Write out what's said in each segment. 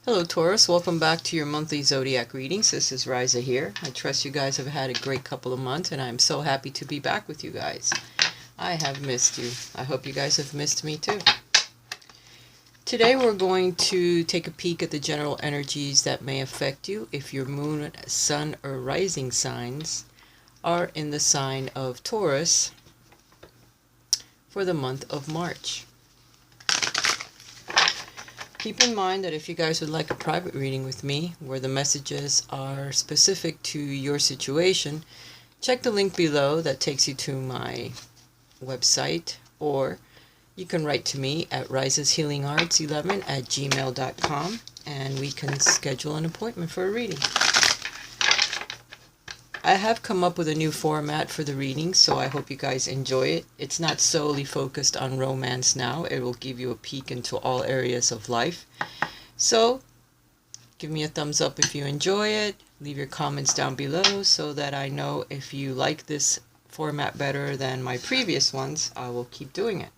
Hello Taurus, welcome back to your monthly zodiac readings. This is Raisa here. I trust you guys have had a great couple of months and I'm so happy to be back with you guys. I have missed you. I hope you guys have missed me too. Today we're going to take a peek at the general energies that may affect you if your moon, sun, or rising signs are in the sign of Taurus for the month of March. Keep in mind that if you guys would like a private reading with me, where the messages are specific to your situation, check the link below that takes you to my website, or you can write to me at risashealingarts11@gmail.com and we can schedule an appointment for a reading. I have come up with a new format for the reading, so I hope you guys enjoy it. It's not solely focused on romance now. It will give you a peek into all areas of life. So, give me a thumbs up if you enjoy it. Leave your comments down below so that I know if you like this format better than my previous ones. I will keep doing it.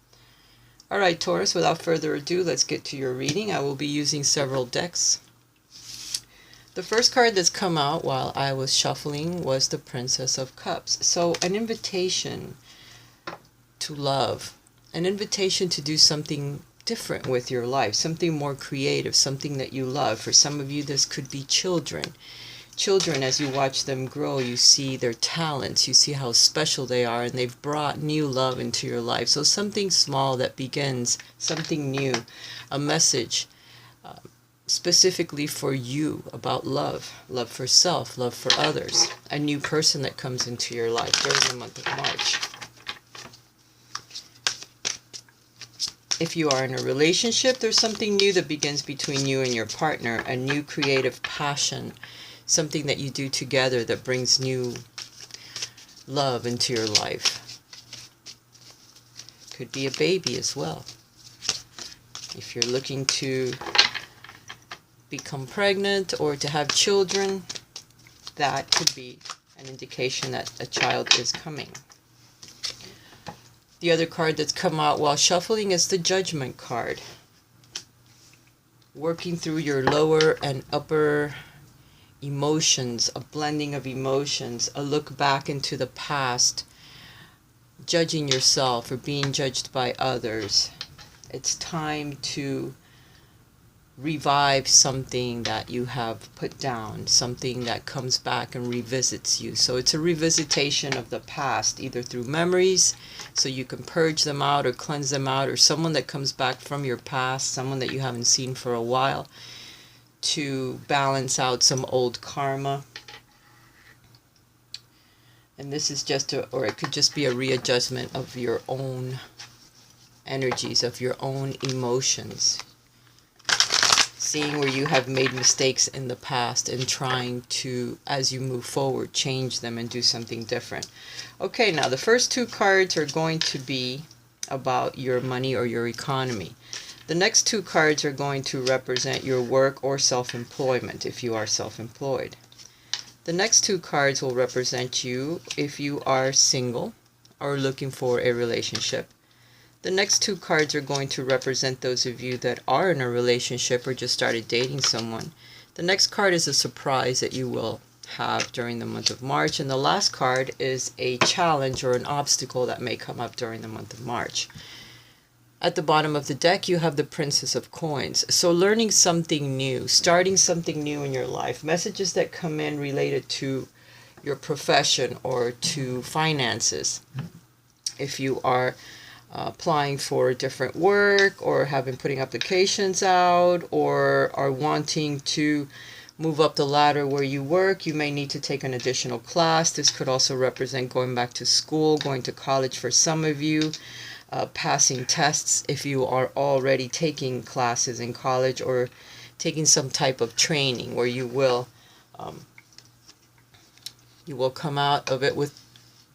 Alright Taurus, without further ado, let's get to your reading. I will be using several decks. The first card that's come out while I was shuffling was the Princess of Cups. So an invitation to love, an invitation to do something different with your life, something more creative, something that you love. For some of you, this could be children. Children, as you watch them grow, you see their talents, you see how special they are, and they've brought new love into your life. So something small that begins, something new, a message specifically for you about love, love for self, love for others, a new person that comes into your life during the month of March. If you are in a relationship, there's something new that begins between you and your partner, a new creative passion, something that you do together that brings new love into your life. Could be a baby as well. If you're looking to become pregnant or to have children, that could be an indication that a child is coming. The other card that's come out while shuffling is the Judgment card. Working through your lower and upper emotions, a blending of emotions, a look back into the past, judging yourself or being judged by others. It's time to revive something that you have put down, something that comes back and revisits you. So it's a revisitation of the past, either through memories, so you can purge them out or cleanse them out, or someone that comes back from your past, someone that you haven't seen for a while, to balance out some old karma. And this is just or it could just be a readjustment of your own energies, of your own emotions. Seeing where you have made mistakes in the past and trying to, as you move forward, change them and do something different. Okay, now the first two cards are going to be about your money or your economy. The next two cards are going to represent your work or self-employment if you are self-employed. The next two cards will represent you if you are single or looking for a relationship. The next two cards are going to represent those of you that are in a relationship or just started dating someone. The next card is a surprise that you will have during the month of March. And the last card is a challenge or an obstacle that may come up during the month of March. At the bottom of the deck, you have the Princess of Coins. So learning something new, starting something new in your life, messages that come in related to your profession or to finances. If you are applying for different work or have been putting applications out or are wanting to move up the ladder where you work, you may need to take an additional class. This could also represent going back to school, going to college for some of you, passing tests if you are already taking classes in college or taking some type of training where you will come out of it with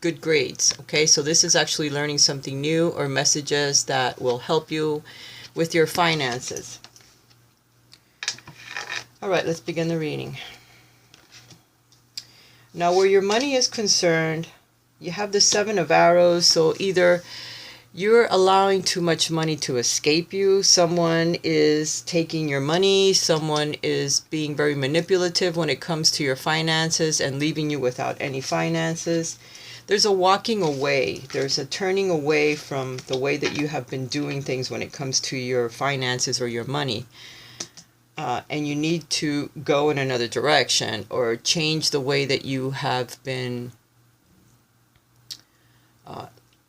good grades. Okay, so this is actually learning something new or messages that will help you with your finances. Alright, let's begin the reading. Now where your money is concerned, you have the Seven of Arrows, so either You're allowing too much money to escape you. Someone is taking your money. Someone is being very manipulative when it comes to your finances and leaving you without any finances. There's a walking away. There's a turning away from the way that you have been doing things when it comes to your finances or your money. And you need to go in another direction or change the way that you have been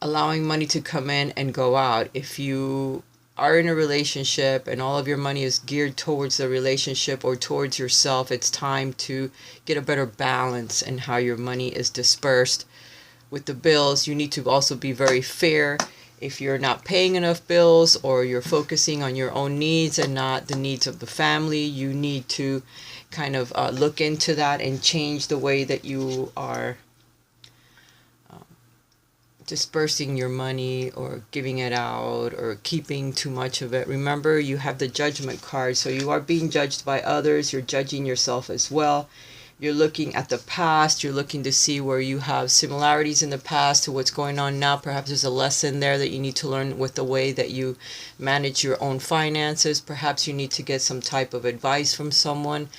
allowing money to come in and go out. If you are in a relationship and all of your money is geared towards the relationship or towards yourself, it's time to get a better balance in how your money is dispersed. With the bills, you need to also be very fair. If you're not paying enough bills or you're focusing on your own needs and not the needs of the family, you need to kind of look into that and change the way that you are dispersing your money or giving it out or keeping too much of it. Remember, you have the judgment card, so you are being judged by others. You're judging yourself as well. You're looking at the past. You're looking to see where you have similarities in the past to what's going on now. Perhaps there's a lesson there that you need to learn with the way that you manage your own finances. Perhaps you need to get some type of advice from someone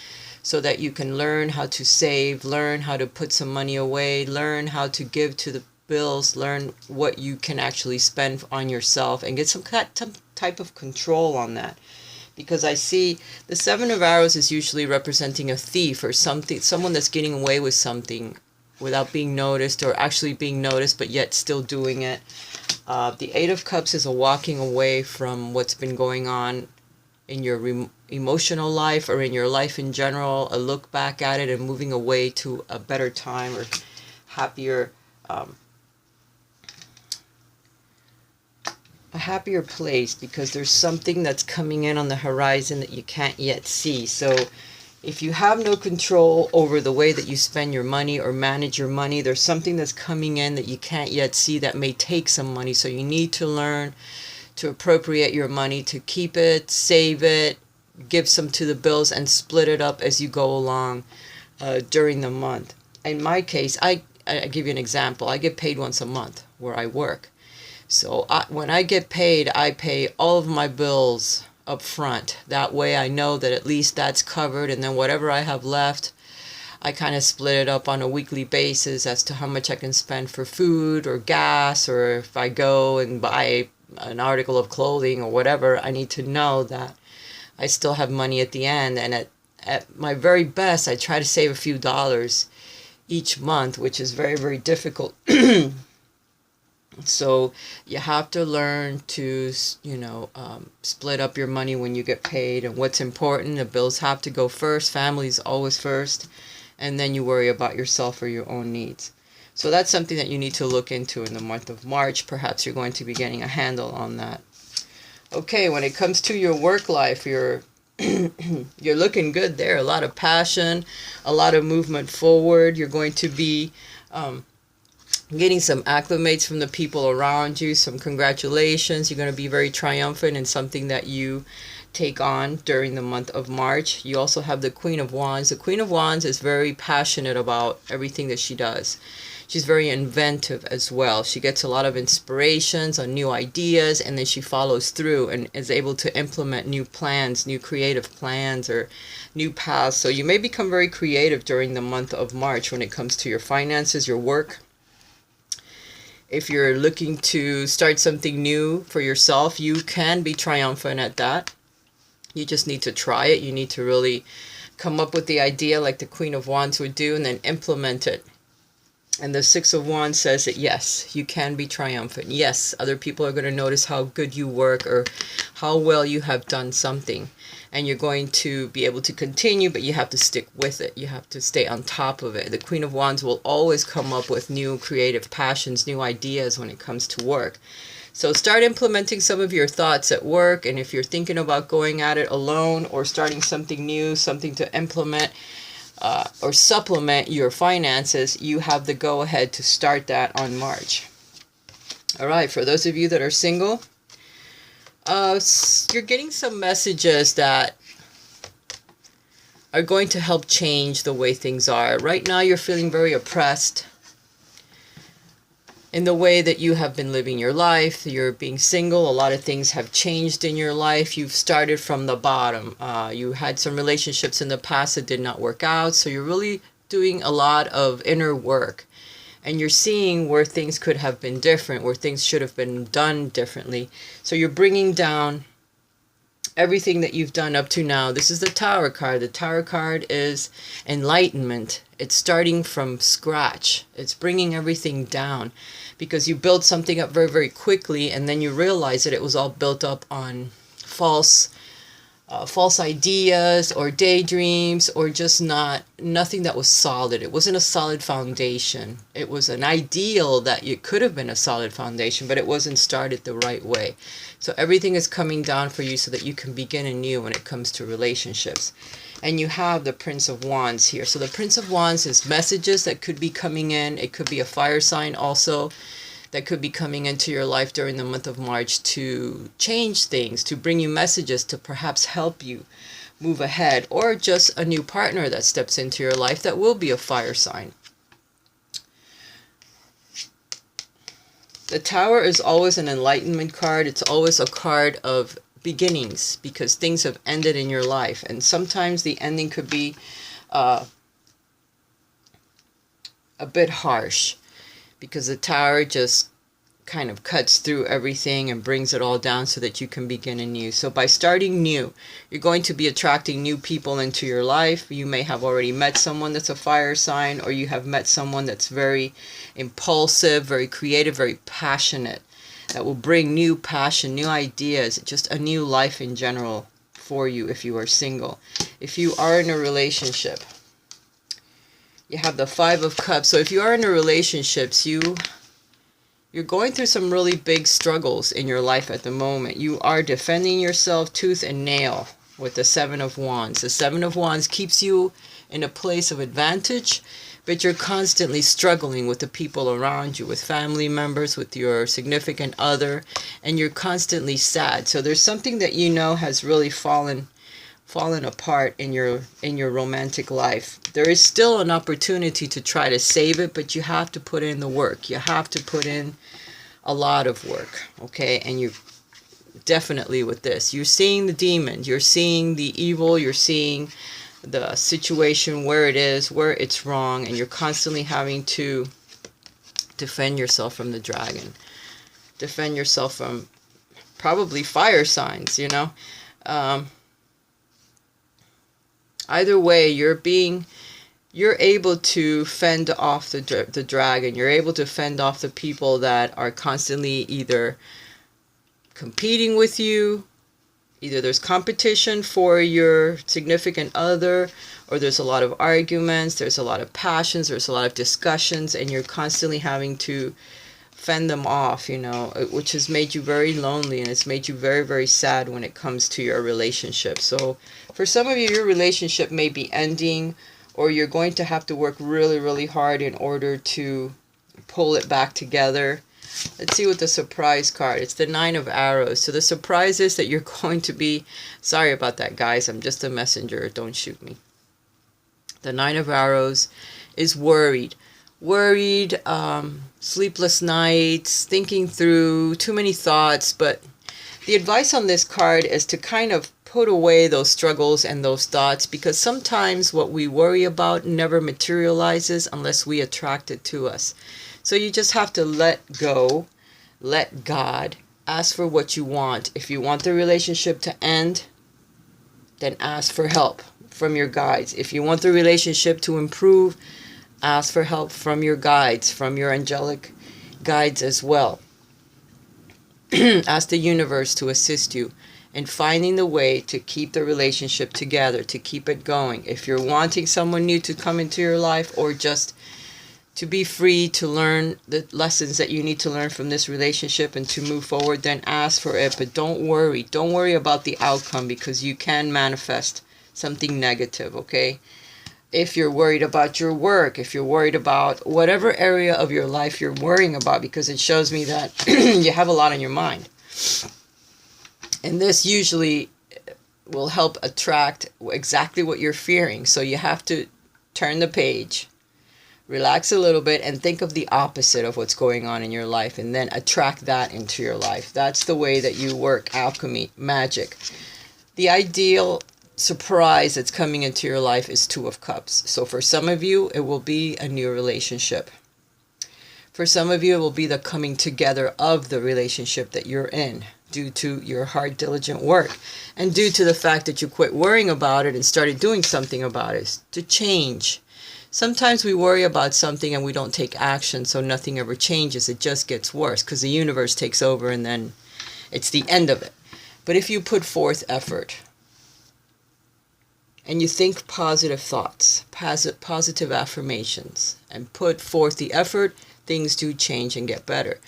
so that you can learn how to save, learn how to put some money away, learn how to give to the bills, learn what you can actually spend on yourself and get some type of control on that. Because I see the Seven of Arrows is usually representing a thief or something, someone that's getting away with something without being noticed or actually being noticed but yet still doing it. The Eight of Cups is a walking away from what's been going on in your emotional life or in your life in general, a look back at it and moving away to a better time or happier a happier place, because there's something that's coming in on the horizon that you can't yet see. So if you have no control over the way that you spend your money or manage your money, there's something that's coming in that you can't yet see that may take some money. So you need to learn to appropriate your money, to keep it, save it, give some to the bills, and split it up as you go along during the month. In my case, I give you an example. I get paid once a month where I work. So when I get paid, I pay all of my bills up front. That way I know that at least that's covered, and then whatever I have left, I kind of split it up on a weekly basis as to how much I can spend for food or gas, or if I go and buy an article of clothing or whatever, I need to know that I still have money at the end. And at my very best, I try to save a few dollars each month, which is very, very difficult. So you have to learn to, split up your money when you get paid. And what's important, the bills have to go first. Family's always first. And then you worry about yourself or your own needs. So that's something that you need to look into in the month of March. Perhaps you're going to be getting a handle on that. Okay, when it comes to your work life, you're looking good there. A lot of passion, a lot of movement forward. You're going to be getting some acclimates from the people around you, some congratulations. You're going to be very triumphant in something that you take on during the month of March. You also have the Queen of Wands. The Queen of Wands is very passionate about everything that she does. She's very inventive as well. She gets a lot of inspirations on new ideas, and then she follows through and is able to implement new plans, new creative plans, or new paths. So you may become very creative during the month of March when it comes to your finances, your work. If you're looking to start something new for yourself, you can be triumphant at that. You just need to try it. You need to really come up with the idea like the Queen of Wands would do and then implement it. And the Six of Wands says that yes, you can be triumphant. Yes, other people are going to notice how good you work or how well you have done something. And you're going to be able to continue, but you have to stick with it. You have to stay on top of it. The Queen of Wands will always come up with new creative passions, new ideas when it comes to work. So start implementing some of your thoughts at work. And if you're thinking about going at it alone or starting something new, something to implement or supplement your finances, you have the go-ahead to start that on March. All right, for those of you that are single, you're getting some messages that are going to help change the way things are. Right now, you're feeling very oppressed. in the way that you have been living your life. You're being single. A lot of things have changed in your life. You've started from the bottom. You had some relationships in the past that did not work out. So you're really doing a lot of inner work. And you're seeing where things could have been different, where things should have been done differently. So you're bringing down everything that you've done up to now. This is the Tower card. The Tower card is enlightenment. It's starting from scratch. It's bringing everything down because you build something up very, very quickly, and then you realize that it was all built up on false ideas or daydreams, or just nothing that was solid. It wasn't a solid foundation. It was an ideal that it could have been a solid foundation, but it wasn't started the right way. So everything is coming down for you so that you can begin anew when it comes to relationships. And you have the Prince of Wands here. So the Prince of Wands is messages that could be coming in. It could be a fire sign also that could be coming into your life during the month of March to change things, to bring you messages, to perhaps help you move ahead, or just a new partner that steps into your life that will be a fire sign. The Tower is always an enlightenment card. It's always a card of beginnings because things have ended in your life. And sometimes the ending could be a bit harsh, because the Tower just kind of cuts through everything and brings it all down so that you can begin anew. So by starting new, you're going to be attracting new people into your life. You may have already met someone that's a fire sign, or you have met someone that's very impulsive, very creative, very passionate, that will bring new passion, new ideas, just a new life in general for you if you are single. If you are in a relationship, you have the Five of Cups. So if you are in a relationships, you're going through some really big struggles in your life at the moment. You are defending yourself tooth and nail with the Seven of Wands. The Seven of Wands keeps you in a place of advantage, but you're constantly struggling with the people around you, with family members, with your significant other, and you're constantly sad. So there's something that you know has really fallen apart in your romantic life. There is still an opportunity to try to save it, but you have to put in the work. You have to put in a lot of work, okay? And you definitely, with this, you're seeing the demon, you're seeing the evil, you're seeing the situation where it is, where it's wrong, and you're constantly having to defend yourself from the dragon, defend yourself from probably fire signs, you know. Either way, you're able to fend off the dragon. You're able to fend off the people that are constantly either competing with you, either there's competition for your significant other, or there's a lot of arguments, there's a lot of passions, there's a lot of discussions, and you're constantly having to fend them off, you know, which has made you very lonely, and it's made you very, very sad when it comes to your relationship. So for some of you, your relationship may be ending, or you're going to have to work really, really hard in order to pull it back together. Let's see what the surprise card. It's the Nine of Arrows. So the surprise is that you're going to be, sorry about that, guys, I'm just a messenger, don't shoot me. The Nine of Arrows is worried, sleepless nights, thinking through too many thoughts. But the advice on this card is to kind of put away those struggles and those thoughts, because sometimes what we worry about never materializes unless we attract it to us. So you just have to let go, let God, ask for what you want. If you want the relationship to end, then ask for help from your guides. If you want the relationship to improve, ask for help from your guides, from your angelic guides as well. Ask the universe to assist you in finding the way to keep the relationship together, to keep it going. If you're wanting someone new to come into your life, or just to be free to learn the lessons that you need to learn from this relationship and to move forward, then ask for it. But don't worry. Don't worry about the outcome, because you can manifest something negative, okay? If you're worried about your work, if you're worried about whatever area of your life you're worrying about, because it shows me that you have a lot on your mind. And this usually will help attract exactly what you're fearing. So you have to turn the page, Relax a little bit and think of the opposite of what's going on in your life, and then attract that into your life. That's the way that you work alchemy, magic. The ideal surprise that's coming into your life is Two of Cups. So for some of you, it will be a new relationship. For some of you, it will be the coming together of the relationship that you're in due to your hard, diligent work, and due to the fact that you quit worrying about it and started doing something about it, to change. Sometimes we worry about something and we don't take action, so nothing ever changes. It just gets worse because the universe takes over and then it's the end of it. But if you put forth effort and you think positive thoughts, positive affirmations, and put forth the effort, things do change and get better.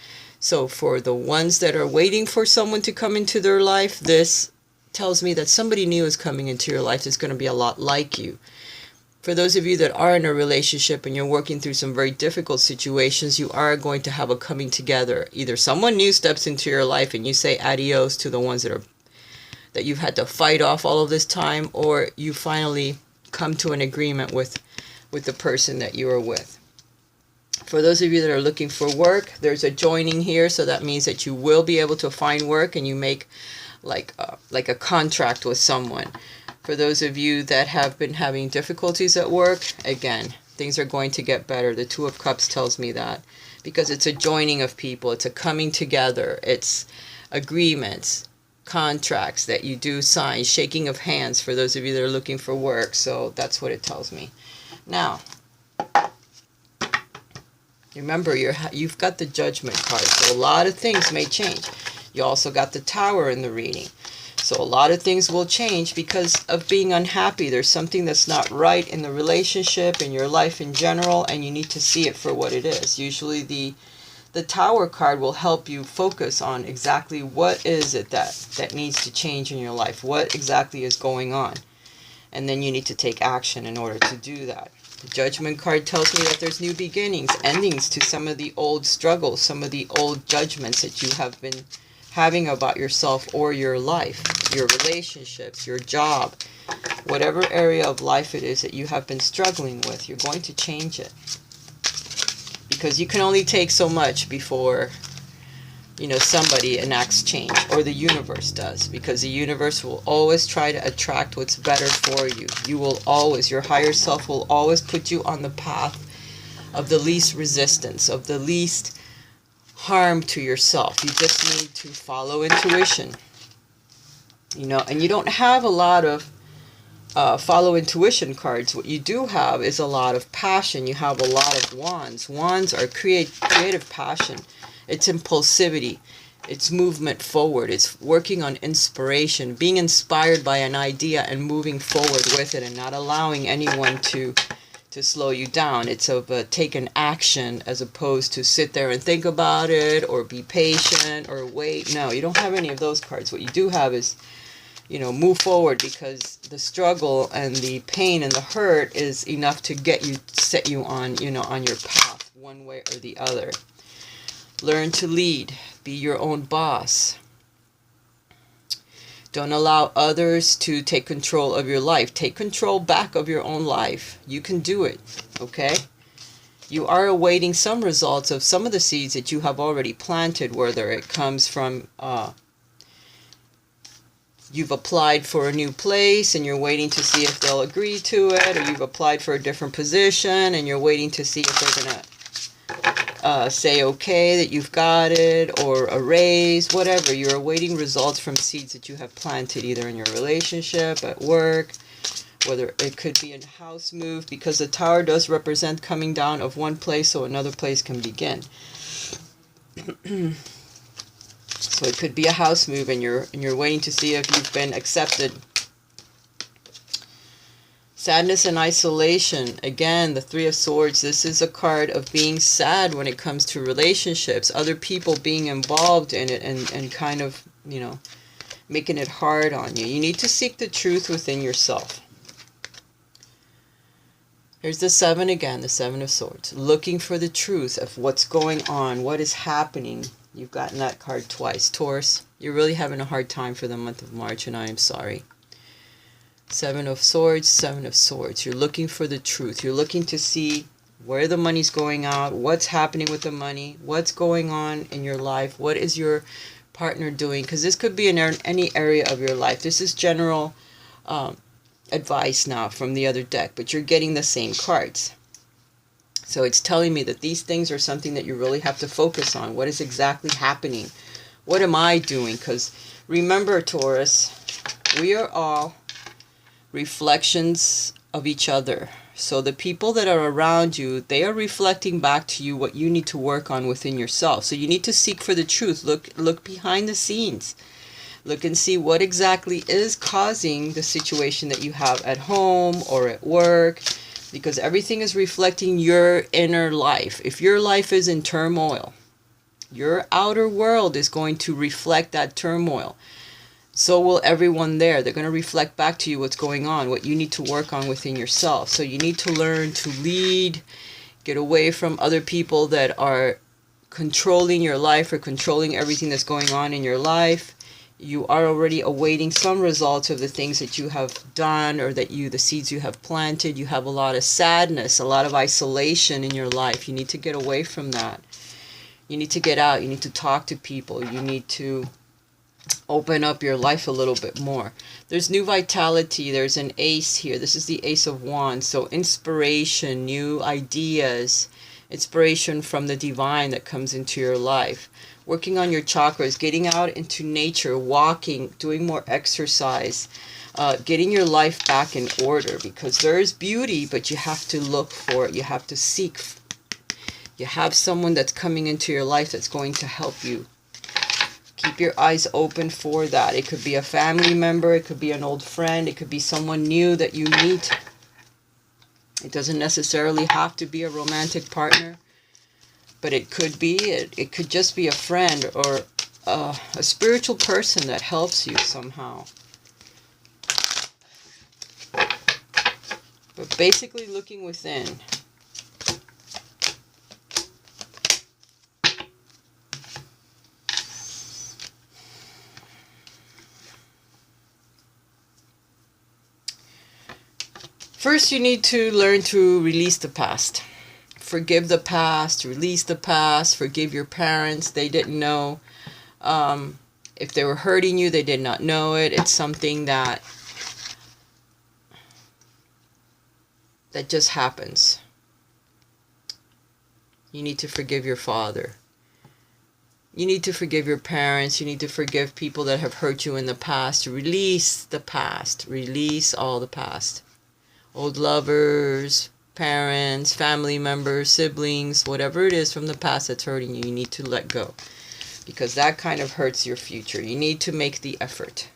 So for the ones that are waiting for someone to come into their life, this tells me that somebody new is coming into your life that's going to be a lot like you. For those of you that are in a relationship and you're working through some very difficult situations, you are going to have a coming together. Either someone new steps into your life and you say adios to the ones that you've had to fight off all of this time, or you finally come to an agreement with the person that you are with. For those of you that are looking for work, there's a joining here, so that means that you will be able to find work and you make like a contract with someone. For those of you that have been having difficulties at work, again, things are going to get better. The Two of Cups tells me that, because it's a joining of people, it's a coming together, it's agreements, contracts that you do sign, shaking of hands for those of you that are looking for work. So that's what it tells me. Now, remember, you've got the Judgment card, so a lot of things may change. You also got the Tower in the reading. So a lot of things will change because of being unhappy. There's something that's not right in the relationship, in your life in general, and you need to see it for what it is. Usually the Tower card will help you focus on exactly what is it that needs to change in your life. What exactly is going on? And then you need to take action in order to do that. The Judgment card tells me that there's new beginnings, endings to some of the old struggles, some of the old judgments that you have been having about yourself or your life, your relationships, your job, whatever area of life it is that you have been struggling with. You're going to change it, because you can only take so much before somebody enacts change, or the universe does, because the universe will always try to attract what's better for you. Your higher self will always put you on the path of the least resistance, of the least harm to yourself. You just need to follow intuition, and you don't have a lot of follow intuition cards. What you do have is a lot of passion. You have a lot of wands. Wands are creative passion. It's impulsivity. It's movement forward. It's working on inspiration, being inspired by an idea and moving forward with it, and not allowing anyone to slow you down. It's of taking action as opposed to sit there and think about it or be patient or wait. No, you don't have any of those cards. What you do have is, move forward, because the struggle and the pain and the hurt is enough to set you on, on your path one way or the other. Learn to lead. Be your own boss. Don't allow others to take control of your life. Take control back of your own life. You can do it, okay? You are awaiting some results of some of the seeds that you have already planted, whether it comes from you've applied for a new place and you're waiting to see if they'll agree to it, or you've applied for a different position and you're waiting to see if they're going to say okay that you've got it, or a raise, whatever. You're awaiting results from seeds that you have planted, either in your relationship, at work, whether it could be a house move, because the Tower does represent coming down of one place so another place can begin. So it could be a house move, and you're waiting to see if you've been accepted. Sadness and isolation. Again, the Three of Swords. This is a card of being sad when it comes to relationships. Other people being involved in it and kind of, making it hard on you. You need to seek the truth within yourself. Here's the Seven again, the Seven of Swords. Looking for the truth of what's going on, what is happening. You've gotten that card twice. Taurus, you're really having a hard time for the month of March, and I am sorry. Seven of Swords, Seven of Swords. You're looking for the truth. You're looking to see where the money's going out, what's happening with the money, what's going on in your life, what is your partner doing, because this could be in any area of your life. This is general advice now from the other deck, but you're getting the same cards. So it's telling me that these things are something that you really have to focus on. What is exactly happening? What am I doing? Because remember, Taurus, we are all reflections of each other. So the people that are around you, they are reflecting back to you what you need to work on within yourself. So you need to seek for the truth. Look behind the scenes. Look and see what exactly is causing the situation that you have at home or at work, because everything is reflecting your inner life. If your life is in turmoil, your outer world is going to reflect that turmoil. So will everyone there. They're going to reflect back to you what's going on, what you need to work on within yourself. So you need to learn to lead, get away from other people that are controlling your life or controlling everything that's going on in your life. You are already awaiting some results of the things that you have done, or that the seeds you have planted. You have a lot of sadness, a lot of isolation in your life. You need to get away from that. You need to get out. You need to talk to people. You need to open up your life a little bit more. There's new vitality. There's an ace here. This is the Ace of Wands. So inspiration, new ideas, inspiration from the divine that comes into your life. Working on your chakras, getting out into nature, walking, doing more exercise, getting your life back in order, because there is beauty, but you have to look for it. You have to seek. You have someone that's coming into your life that's going to help you. Keep your eyes open for that. It could be a family member. It could be an old friend. It could be someone new that you meet. It doesn't necessarily have to be a romantic partner, but it could be. It could just be a friend or a spiritual person that helps you somehow. But basically looking within. First, you need to learn to release the past. Forgive the past, release the past, forgive your parents. They didn't know. If they were hurting you, they did not know it. It's something that just happens. You need to forgive your father. You need to forgive your parents. You need to forgive people that have hurt you in the past. Release the past. Release all the past. Old lovers, parents, family members, siblings, whatever it is from the past that's hurting you, you need to let go. Because that kind of hurts your future. You need to make the effort.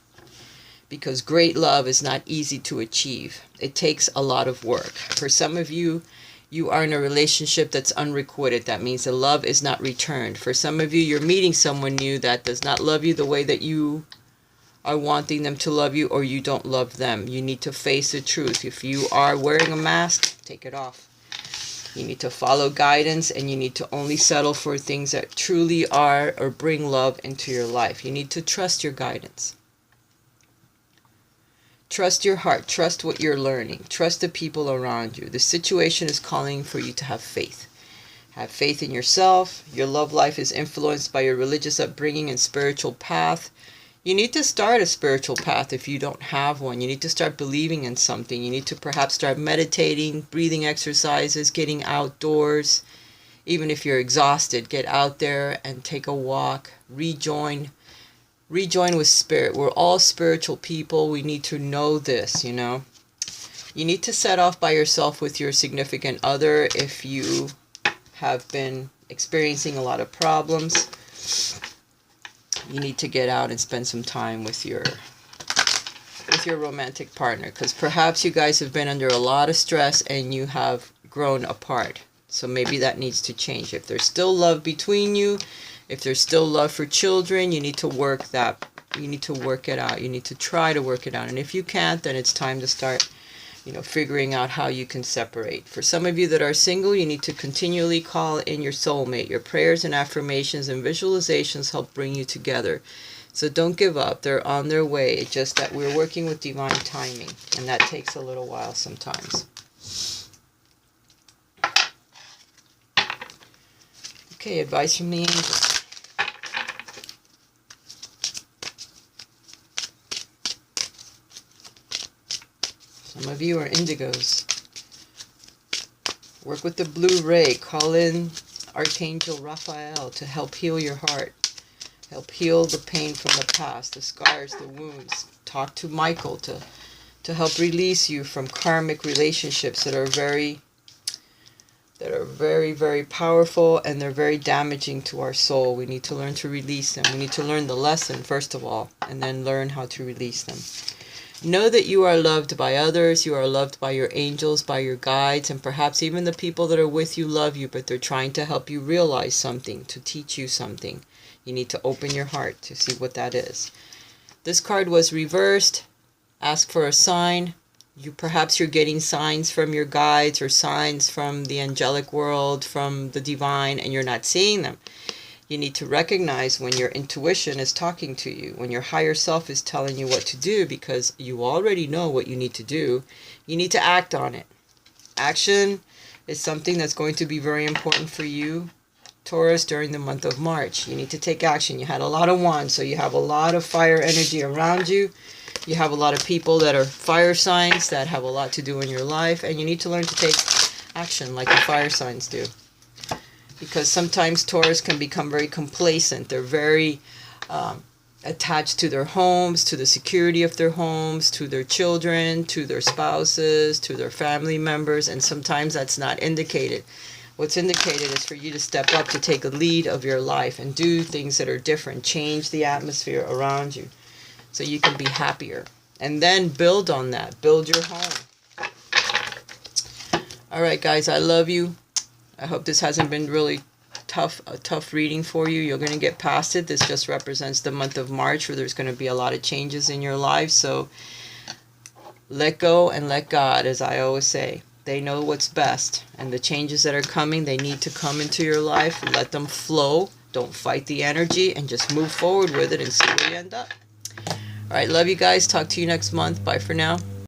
Because great love is not easy to achieve. It takes a lot of work. For some of you, you are in a relationship that's unrequited. That means the love is not returned. For some of you, you're meeting someone new that does not love you the way that you are wanting them to love you, or you don't love them. You need to face the truth. If you are wearing a mask, take it off. You need to follow guidance, and you need to only settle for things that truly are or bring love into your life. You need to trust your guidance. Trust your heart. Trust what you're learning. Trust the people around you. The situation is calling for you to have faith. Have faith in yourself. Your love life is influenced by your religious upbringing and spiritual path. You need to start a spiritual path if you don't have one. You need to start believing in something. You need to perhaps start meditating, breathing exercises, getting outdoors. Even if you're exhausted, get out there and take a walk. Rejoin with spirit. We're all spiritual people. We need to know this, you know. You need to set off by yourself with your significant other if you have been experiencing a lot of problems. You need to get out and spend some time with your romantic partner, because perhaps you guys have been under a lot of stress and you have grown apart. So maybe that needs to change. If there's still love between you, if there's still love for children, you need to work that. You need to work it out. You need to try to work it out. And if you can't, then it's time to start, figuring out how you can separate. For some of you that are single, you need to continually call in your soulmate. Your prayers and affirmations and visualizations help bring you together. So don't give up. They're on their way. It's just that we're working with divine timing, and that takes a little while sometimes. Okay, advice from the angels. Some of you are indigos. Work with the blue ray. Call in Archangel Raphael to help heal your heart. Help heal the pain from the past, the scars, the wounds. Talk to Michael to help release you from karmic relationships that are very, very powerful, and they're very damaging to our soul. We need to learn to release them. We need to learn the lesson, first of all, and then learn how to release them. Know that you are loved by others. You are loved by your angels, by your guides, and perhaps even the people that are with you love you, but they're trying to help you realize something, to teach you something. You need to open your heart to see what that is. This card was reversed. Ask for a sign. Perhaps you're getting signs from your guides or signs from the angelic world, from the divine, and you're not seeing them. You need to recognize when your intuition is talking to you, when your higher self is telling you what to do, because you already know what you need to do. You need to act on it. Action is something that's going to be very important for you, Taurus, during the month of March. You need to take action. You had a lot of wands, so you have a lot of fire energy around you. You have a lot of people that are fire signs that have a lot to do in your life, and you need to learn to take action like the fire signs do. Because sometimes Taurus can become very complacent. They're very attached to their homes, to the security of their homes, to their children, to their spouses, to their family members, and sometimes that's not indicated. What's indicated is for you to step up, to take a lead of your life and do things that are different, change the atmosphere around you so you can be happier. And then build on that. Build your home. All right, guys, I love you. I hope this hasn't been really a tough reading for you. You're going to get past it. This just represents the month of March, where there's going to be a lot of changes in your life. So let go and let God, as I always say. They know what's best. And the changes that are coming, they need to come into your life. Let them flow. Don't fight the energy, and just move forward with it and see where you end up. All right, love you guys. Talk to you next month. Bye for now.